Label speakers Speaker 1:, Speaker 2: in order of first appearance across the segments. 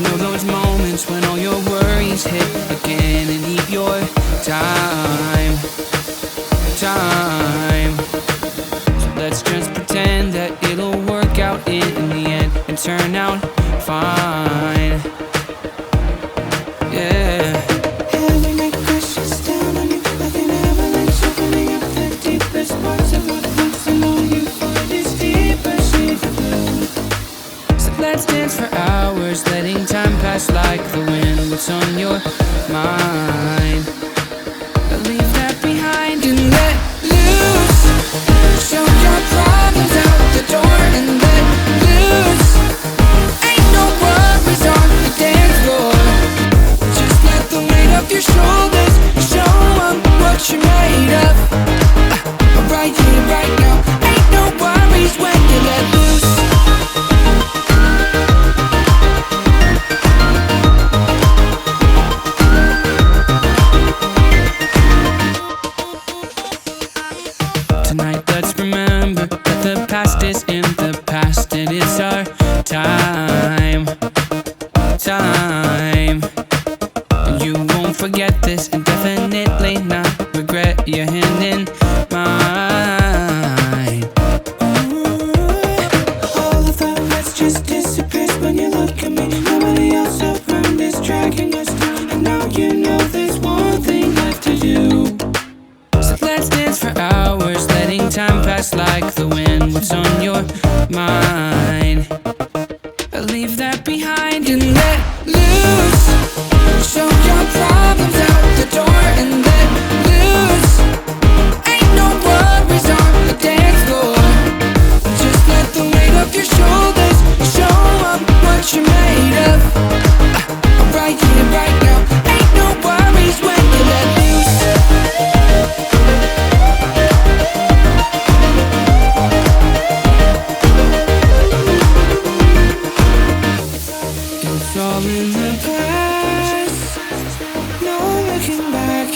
Speaker 1: Know those moments when all your worries hit again and leave your time. So let's just pretend that it'll work out in the end and turn out fine. Yeah.
Speaker 2: Every night crashes down on you like an avalanche, opening up the deepest parts of what once and all you find is deeper shades of blue.
Speaker 1: So let's dance for hours, letting time pass like the wind. What's on your mind? Leave that behind and let loose. Show your problems out the door and let loose. Ain't no worries on the dance floor. Just let the weight of your shoulders show 'em what you're made of. Right here, right now. Ain't no worries when you let loose. Tonight let's remember that the past is in the past and it's our time. And you won't forget this and definitely not regret your hand in mine.
Speaker 2: All of the rest just disappears when you look at me. Nobody else around is dragging us down, and now you know there's one thing left to do.
Speaker 1: So let's dance for hours, letting time pass like the wind. What's on your mind? Leave that behind and let loose. Show your problems out the door and let loose. Ain't no worries on the dance floor. Just let the weight of your shoulders show 'em what you're made of. Right here, right now. Ain't no worries when you let loose. It's all in the past, no looking back.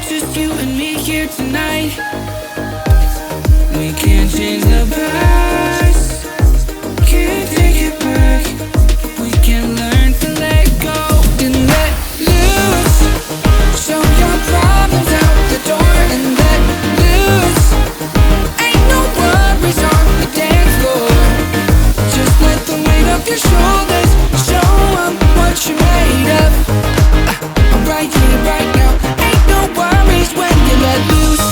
Speaker 1: Just you and me here tonight. We can't change the past, can't take it back. We can learn to let go and let loose. Show your problems out the door and let loose. Ain't no worries on the dance floor. Just let the weight of your shoulders show 'em what you're made of. Right here, right now. Ain't no worries when you let loose.